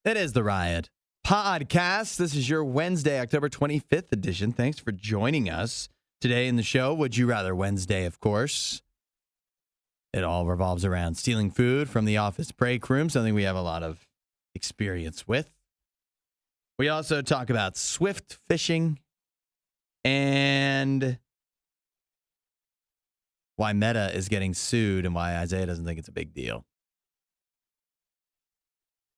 It is the Riot Podcast. This is your Wednesday, October 25th edition. Thanks for joining us today in the show. Would You Rather Wednesday, of course. It all revolves around stealing food from the office break room, something we have a lot of experience with. We also talk about swift fishing and why Meta is getting sued and why Isaiah doesn't think it's a big deal.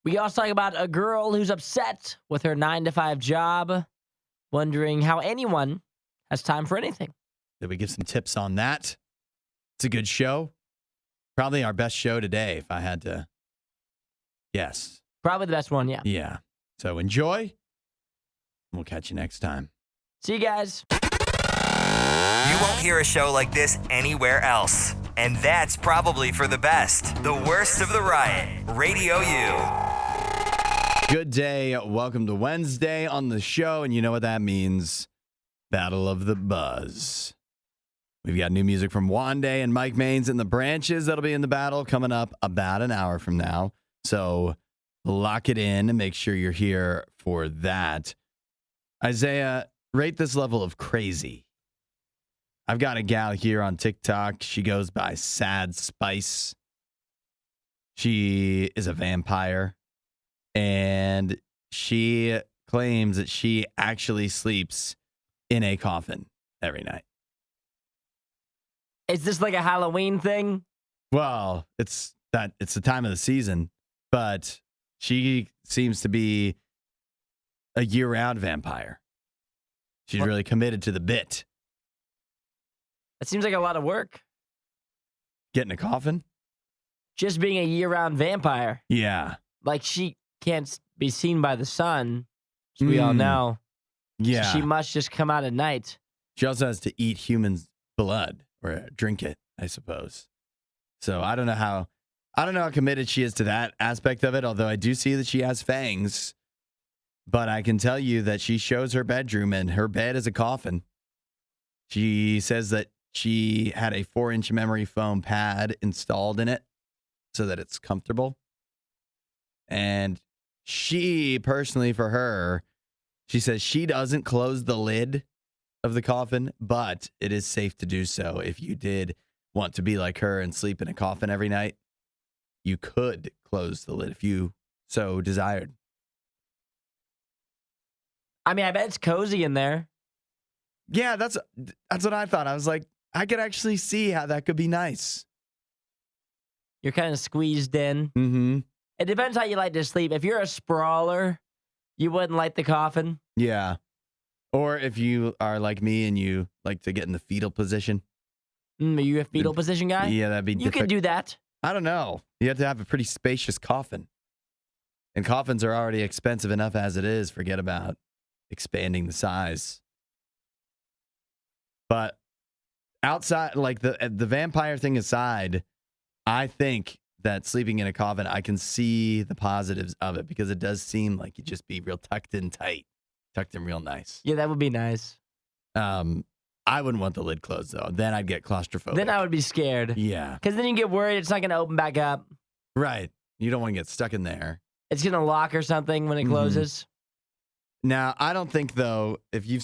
We also talk about a girl who's upset with her 9-to-5 job, wondering how anyone has time for anything. Did we give some tips on that? It's a good show. Probably our best show today, if I had to guess. Probably the best one, yeah. Yeah. So enjoy. We'll catch you next time. See you guys. You won't hear a show like this anywhere else. And that's probably for the best. The worst of the Riot. Radio U. Good day. Welcome to Wednesday on the show. And you know what that means. Battle of the Buzz. We've got new music from Wande and Mike Maines and the Branches that'll be in the battle coming up about an hour from now. So lock it in and make sure you're here for that. Isaiah, rate this level of crazy. I've got a gal here on TikTok. She goes by Sad Spice. She is a vampire. And she claims that she actually sleeps in a coffin every night. Is this like a Halloween thing? Well, it's the time of the season, but she seems to be a year-round vampire. She's really committed to the bit. That seems like a lot of work. Get in a coffin? Just being a year-round vampire. Yeah. Like she can't be seen by the sun, as we all know. Yeah. So she must just come out at night. She also has to eat human blood or drink it, I suppose. So I don't know how committed she is to that aspect of it, although I do see that she has fangs. But I can tell you that she shows her bedroom and her bed is a coffin. She says that she had a 4-inch memory foam pad installed in it so that it's comfortable. And she personally, for her, she says she doesn't close the lid of the coffin, but it is safe to do so. If you did want to be like her and sleep in a coffin every night, you could close the lid if you so desired. I mean, I bet it's cozy in there. Yeah, that's what I thought. I was like, I could actually see how that could be nice. You're kind of squeezed in. Mm-hmm. It depends how you like to sleep. If you're a sprawler, you wouldn't like the coffin. Yeah. Or if you are like me and you like to get in the fetal position. Are you a fetal position guy? Yeah, that'd be You could do that. I don't know. You have to have a pretty spacious coffin. And coffins are already expensive enough as it is. Forget about expanding the size. But outside, like the vampire thing aside, I think that sleeping in a coffin, I can see the positives of it because it does seem like you'd just be real tucked in tight, tucked in real nice. Yeah, that would be nice. I wouldn't want the lid closed though. Then I'd get claustrophobic. Then I would be scared. Yeah. Because then you get worried it's not going to open back up. Right. You don't want to get stuck in there. It's going to lock or something when it closes. Now, I don't think though, if you've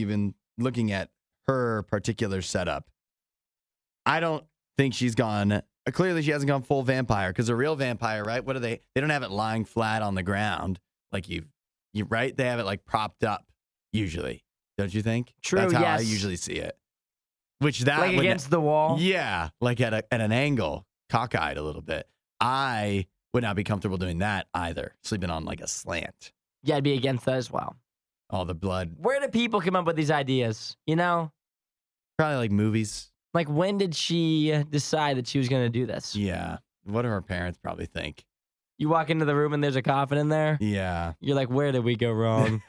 been looking at her particular setup, I don't think she's gone. Clearly, she hasn't gone full vampire because a real vampire, right? What are they? They don't have it lying flat on the ground like you right? They have it like propped up usually, don't you think? True. That's how I yes. usually see it. Which that like against the wall. Yeah, like at an angle, cockeyed a little bit. I would not be comfortable doing that either. Sleeping on like a slant. Yeah, I'd be against that as well. All the blood. Where do people come up with these ideas? You know, Probably like movies. like when did she decide that she was going to do this? Yeah. What do her parents probably think? You walk into the room and there's a coffin in there. Yeah. You're like, where did we go wrong?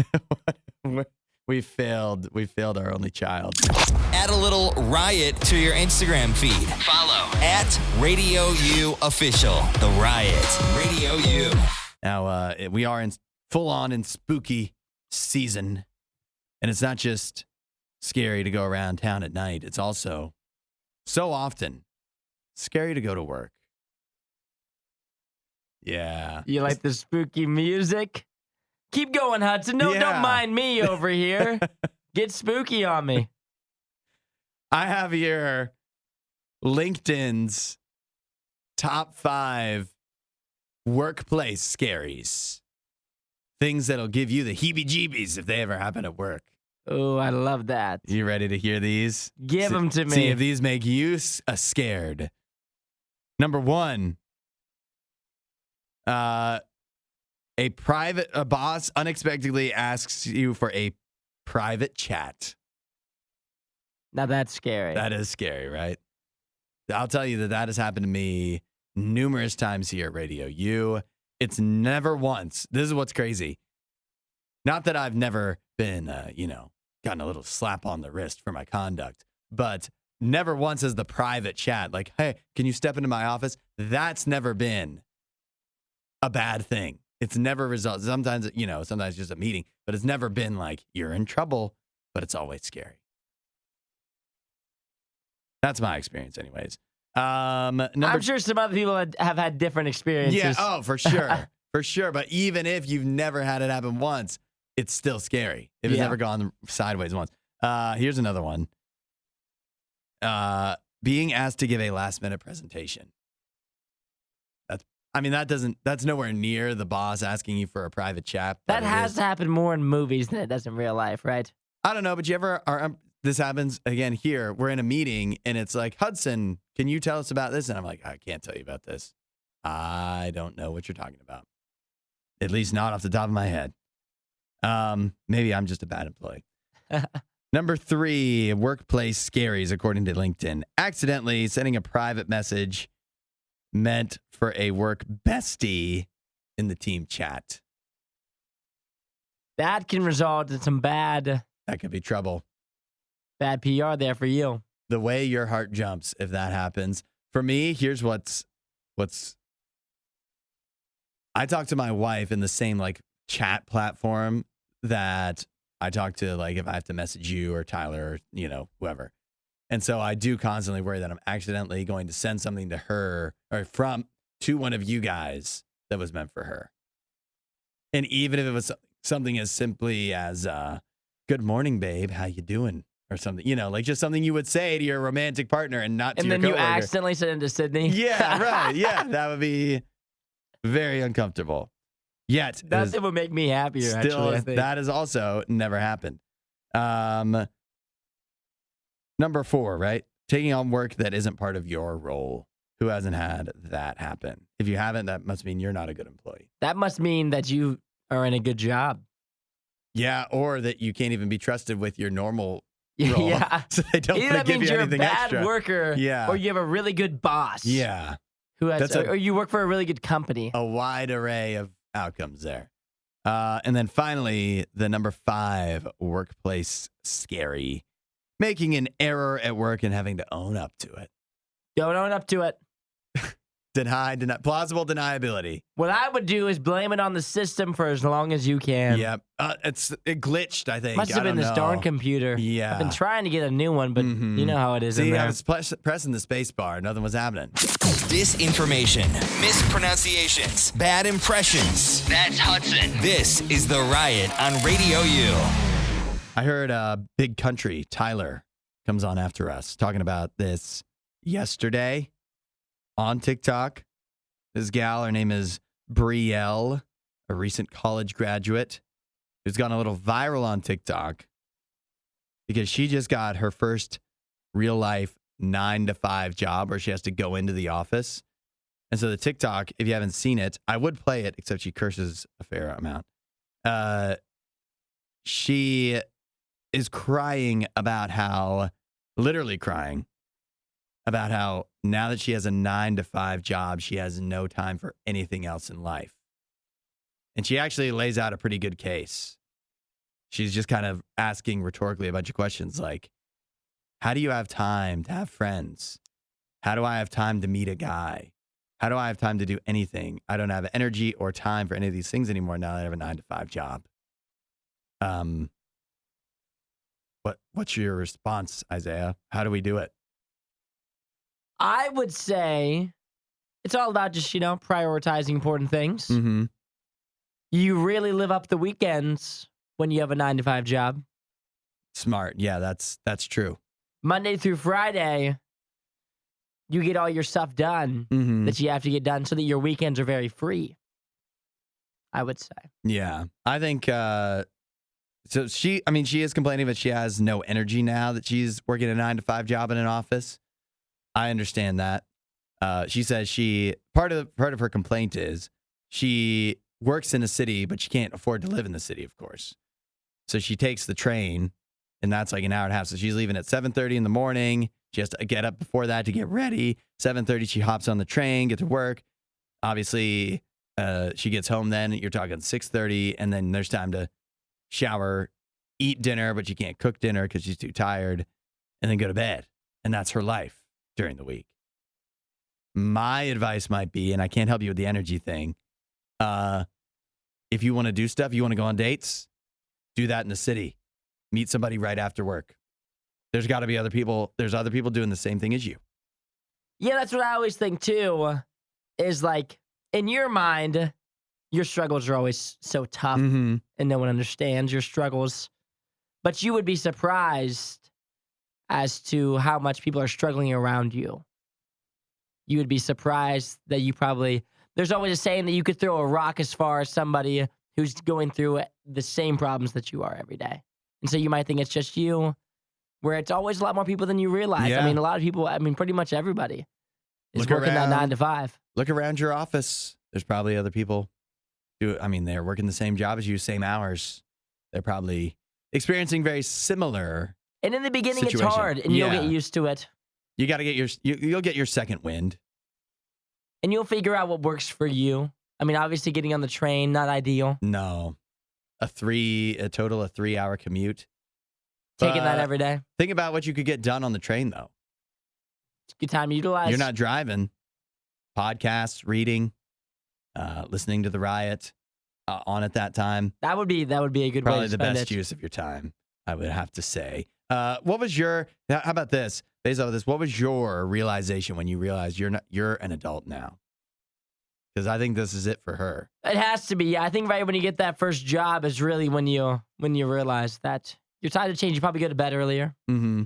We failed our only child. Add a little Riot to your Instagram feed. Follow at RadioU Official. The Riot. Radio U. Now, we are full on in spooky season. And it's not just scary to go around town at night. It's also so often scary to go to work. Yeah. You like the spooky music? Keep going, Hudson. No, Yeah. don't mind me over here. Get spooky on me. I have here LinkedIn's top 5 workplace scaries. Things that'll give you the heebie-jeebies if they ever happen at work. Oh, I love that. You ready to hear these? Give them to me. See if these make you scared. Number 1. A boss unexpectedly asks you for a private chat. Now that's scary. That is scary, right? I'll tell you that has happened to me numerous times here at Radio U. It's never once. This is what's crazy. Not that I've never been, gotten a little slap on the wrist for my conduct, but never once has the private chat, like, hey, can you step into my office? That's never been a bad thing. It's never resulted. Sometimes, sometimes just a meeting, but it's never been like you're in trouble, but it's always scary. That's my experience anyways. I'm sure some other people have had different experiences. Yeah, oh, for sure. For sure. But even if you've never had it happen once, it's still scary. If it's never gone sideways once. Here's another one. Being asked to give a last-minute presentation. That's nowhere near the boss asking you for a private chat. That has to happen more in movies than it does in real life, right? I don't know, but you ever are... This happens again here. We're in a meeting and it's like, Hudson, can you tell us about this? And I'm like, I can't tell you about this. I don't know what you're talking about. At least not off the top of my head. Maybe I'm just a bad employee. Number 3, workplace scaries, according to LinkedIn. Accidentally sending a private message meant for a work bestie in the team chat. That can result in some bad That could be trouble. PR there for you. The way your heart jumps if that happens. For me, here's what's I talk to my wife in the same like chat platform that I talk to, like if I have to message you or Tyler or, whoever. And so I do constantly worry that I'm accidentally going to send something to her or to one of you guys that was meant for her. And even if it was something as simply as, good morning, babe, how you doing? Or something, like just something you would say to your romantic partner and not to your coworker. And then you accidentally send it to Sydney. Yeah, right. Yeah, that would be very uncomfortable. Yet, it would make me happier, still, actually, I think. That has also never happened. Number 4, right? Taking on work that isn't part of your role. Who hasn't had that happen? If you haven't, that must mean you're not a good employee. That must mean that you are in a good job. Yeah, or that you can't even be trusted with your normal role. Yeah. So they don't want to give you anything extra. You're a bad worker. Yeah. Or you have a really good boss. Yeah. Or you work for a really good company. A wide array of outcomes there. And then finally, the number 5, workplace scary. Making an error at work and having to own up to it. Don't own up to it. Deny, plausible deniability. What I would do is blame it on the system for as long as you can. Yep. It glitched, I think. Must have been this darn computer. Yeah. I've been trying to get a new one, but you know how it is. See, I was pressing the space bar. Nothing was happening. Disinformation, mispronunciations, bad impressions. That's Hudson. This is The Riot on Radio U. I heard Big Country, Tyler, comes on after us, talking about this yesterday on TikTok. This gal, her name is Brielle, a recent college graduate who's gone a little viral on TikTok because she just got her first real life 9-to-5 job where she has to go into the office. And so the TikTok, if you haven't seen it, I would play it, except she curses a fair amount. She is literally crying about how now that she has a 9-to-5 job, she has no time for anything else in life. And she actually lays out a pretty good case. She's just kind of asking rhetorically a bunch of questions like, how do you have time to have friends? How do I have time to meet a guy? How do I have time to do anything? I don't have energy or time for any of these things anymore now that I have a 9-to-5 job. What's your response, Isaiah? How do we do it? I would say It's all about just, prioritizing important things. Mm-hmm. You really live up the weekends when you have a 9-to-5 job. Smart. Yeah, that's true. Monday through Friday, you get all your stuff done Mm-hmm. that you have to get done so that your weekends are very free, I would say. Yeah. I think so she is complaining that she has no energy now that she's working a 9-to-5 job in an office. I understand that. She says part of her complaint is she works in a city, but she can't afford to live in the city, of course. So she takes the train, and that's like an hour and a half. So she's leaving at 7:30 in the morning. She has to get up before that to get ready. 7:30, she hops on the train, get to work. Obviously, she gets home then. You're talking 6:30, and then there's time to shower, eat dinner, but she can't cook dinner because she's too tired, and then go to bed. And that's her life during the week. My advice might be, and I can't help you with the energy thing, if you want to do stuff, you want to go on dates, do that in the city. Meet somebody right after work. There's got to be other people. There's other people doing the same thing as you. Yeah, that's what I always think too, is like, in your mind, your struggles are always so tough and no one understands your struggles. But you would be surprised as to how much people are struggling around you. You would be surprised that there's always a saying that you could throw a rock as far as somebody who's going through the same problems that you are every day. And so you might think it's just you, where it's always a lot more people than you realize. Yeah. I mean, a lot of people, pretty much everybody is working that 9-to-5. Look around your office. There's probably other people they're working the same job as you, same hours. They're probably experiencing very similar. And in the beginning, situation. it's hard, and you'll get used to it. You got to get you'll get your second wind. And you'll figure out what works for you. I mean, obviously getting on the train, not ideal. No. A total of 3-hour commute. Taking that every day. Think about what you could get done on the train, though. It's a good time to utilize. You're not driving. Podcasts, reading, listening to the Riot on at that time. That would be a good way to spend it. Probably the best use of your time, I would have to say. How about this? Based off of this, what was your realization when you realized you're an adult now? Because I think this is it for her. It has to be. Yeah, I think right when you get that first job is really when you realize that your time to change. You probably go to bed earlier. Mm-hmm.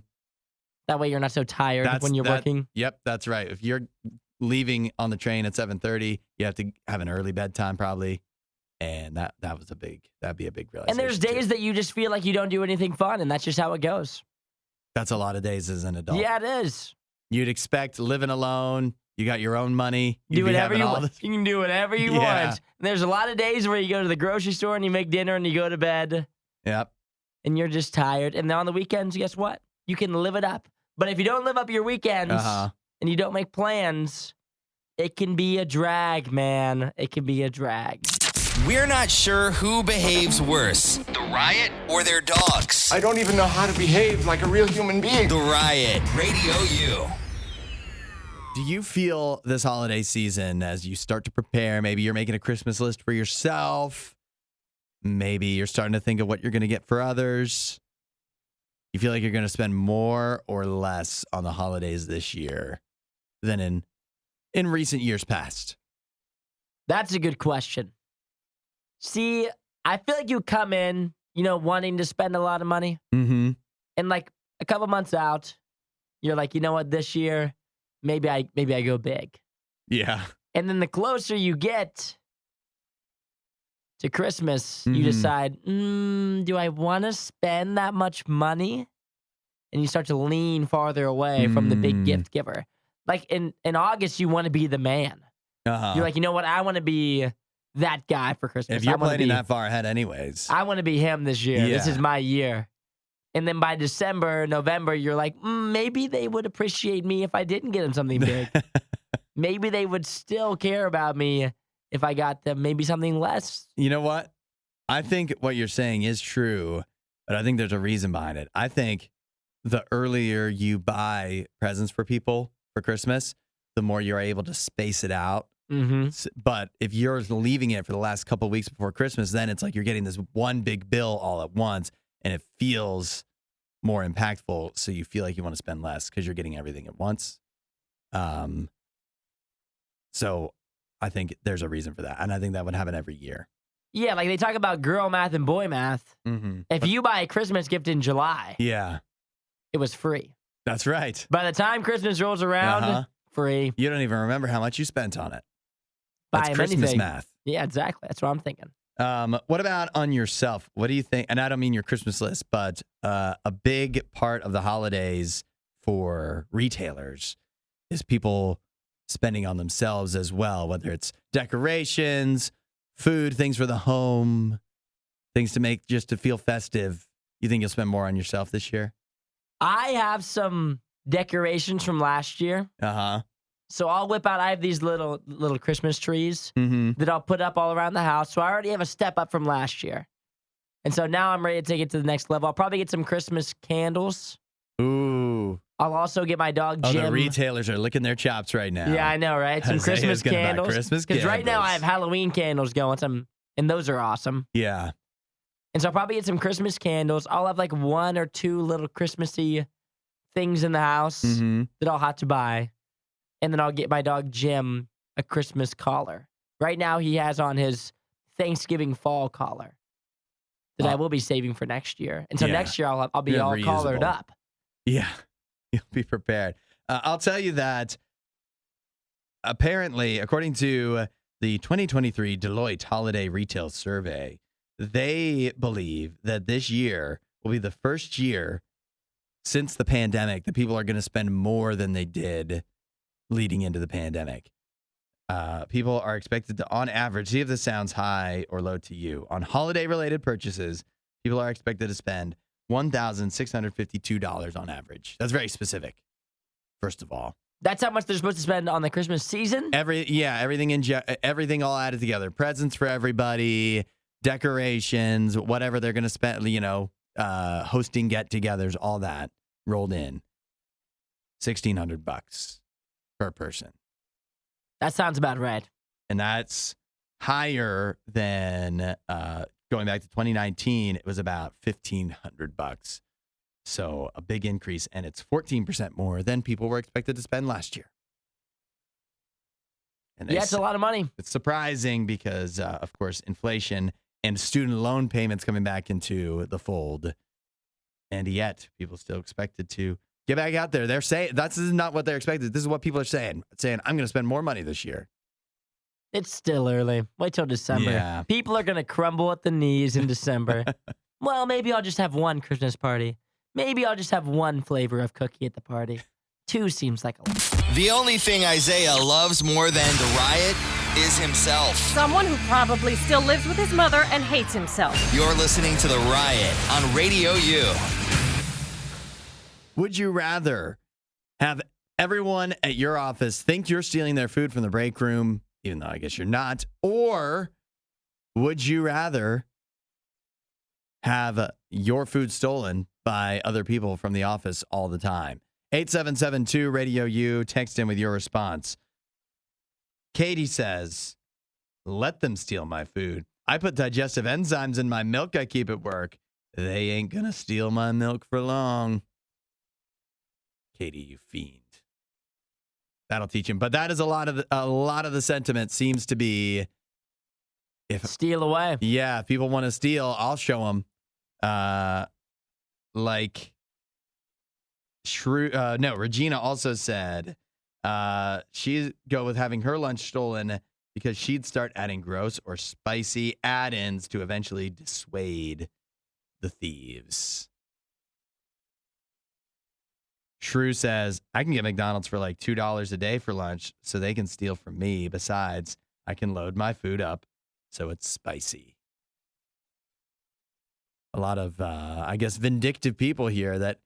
That way you're not so tired when you're working. Yep, that's right. If you're leaving on the train at 7:30, you have to have an early bedtime probably. And that'd be a big realization. And there's days that you just feel like you don't do anything fun, and that's just how it goes. That's a lot of days as an adult. Yeah, it is. You'd expect living alone. You got your own money. Do whatever you want. You can do whatever you want. And there's a lot of days where you go to the grocery store and you make dinner and you go to bed. Yep. And you're just tired. And then on the weekends, guess what? You can live it up. But if you don't live up your weekends and you don't make plans, it can be a drag, man. It can be a drag. We're not sure who behaves worse, the Riot or their dogs. I don't even know how to behave like a real human being. The Riot, RadioU. Do you feel this holiday season as you start to prepare? Maybe you're making a Christmas list for yourself. Maybe you're starting to think of what you're going to get for others. You feel like you're going to spend more or less on the holidays this year than in recent years past? That's a good question. See, I feel like you come in, wanting to spend a lot of money. Mm-hmm. And like a couple months out, you're like, you know what, this year, maybe I go big. Yeah. And then the closer you get to Christmas, you decide, do I want to spend that much money? And you start to lean farther away from the big gift giver. Like in August, you want to be the man. You're like, you know what, I want to be that guy for Christmas. If you're planning that far ahead anyways. I want to be him this year. Yeah. This is my year. And then by December, November, you're like, maybe they would appreciate me if I didn't get them something big. Maybe they would still care about me if I got them maybe something less. You know what? I think what you're saying is true, but I think there's a reason behind it. I think the earlier you buy presents for people for Christmas, the more you're able to space it out. Mm-hmm. But if you're leaving it for the last couple of weeks before Christmas, then it's like you're getting this one big bill all at once, and it feels more impactful. So you feel like you want to spend less because you're getting everything at once. So I think there's a reason for that. And I think that would happen every year. Yeah, like they talk about girl math and boy math. Mm-hmm. If you buy a Christmas gift in July, Yeah, it was free. that's right. By the time Christmas rolls around, free. You don't even remember how much you spent on it. Buy That's 'em Christmas anything. math. Yeah, exactly. That's what I'm thinking. What about on yourself? What do you think? And I don't mean your Christmas list, but a big part of the holidays for retailers is people spending on themselves as well, whether it's decorations, food, things for the home, things to make just to feel festive. You think you'll spend more on yourself this year? I have some decorations from last year. Uh-huh. So I'll whip out, I have these little Christmas trees Mm-hmm. that I'll put up all around the house. So I already have a step up from last year. And so now I'm ready to take it to the next level. I'll probably get some Christmas candles. Ooh. I'll also get my dog Oh, Jim. the retailers are licking their chops right now. Yeah, I know, right? Some Isaiah's Christmas gonna buy candles. Christmas Because right now candles. I have Halloween candles going, and those are awesome. Yeah. And so I'll probably get some Christmas candles. I'll have like 1 or 2 little Christmassy things in the house Mm-hmm. that I'll have to buy. And then I'll get my dog Jim a Christmas collar. Right now he has on his Thanksgiving fall collar that I will be saving for next year. And so Yeah. next year I'll be Yeah, all collared reusable. up. Yeah. You'll be prepared. I'll tell you that apparently, according to the 2023 Deloitte Holiday Retail Survey, they believe that this year will be the first year since the pandemic that people are going to spend more than they did leading into the pandemic. People are expected to, on average, see if this sounds high or low to you, on holiday-related purchases, people are expected to spend $1,652 on average. That's very specific, first of all. That's how much they're supposed to spend on the Christmas season? Everything all added together. Presents for everybody, decorations, whatever they're going to spend, hosting get-togethers, all that rolled in. $1,600 per person. That sounds about right. And that's higher than going back to 2019. It was about $1,500. So a big increase, and it's 14% more than people were expected to spend last year. And Yeah, it's a lot of money. It's surprising because, of course, inflation and student loan payments coming back into the fold. And yet, people still expected to get back out there. They're saying this is not what they're expected. This is what people are saying. Saying, I'm going to spend more money this year. It's still early. Wait till December. Yeah. People are going to crumble at the knees in December. Well, maybe I'll just have one Christmas party. Maybe I'll just have one flavor of cookie at the party. 2 seems like a lot. The only thing Isaiah loves more than the Riot is himself. Someone who probably still lives with his mother and hates himself. You're listening to the Riot on RadioU. Would you rather have everyone at your office think you're stealing their food from the break room, even though I guess you're not? Or would you rather have your food stolen by other people from the office all the time? 8772 Radio U. Text in with your response. Katie says, let them steal my food. I put digestive enzymes in my milk I keep at work. They ain't going to steal my milk for long. Katie, you fiend. That'll teach him. But that is a lot of the sentiment seems to be, if Steal away. if people want to steal, I'll show them. Regina also said she'd go with having her lunch stolen because she'd start adding gross or spicy add-ins to eventually dissuade the thieves. Shrew says, I can get McDonald's for like $2 a day for lunch so they can steal from me. Besides, I can load my food up so it's spicy. A lot of, vindictive people here that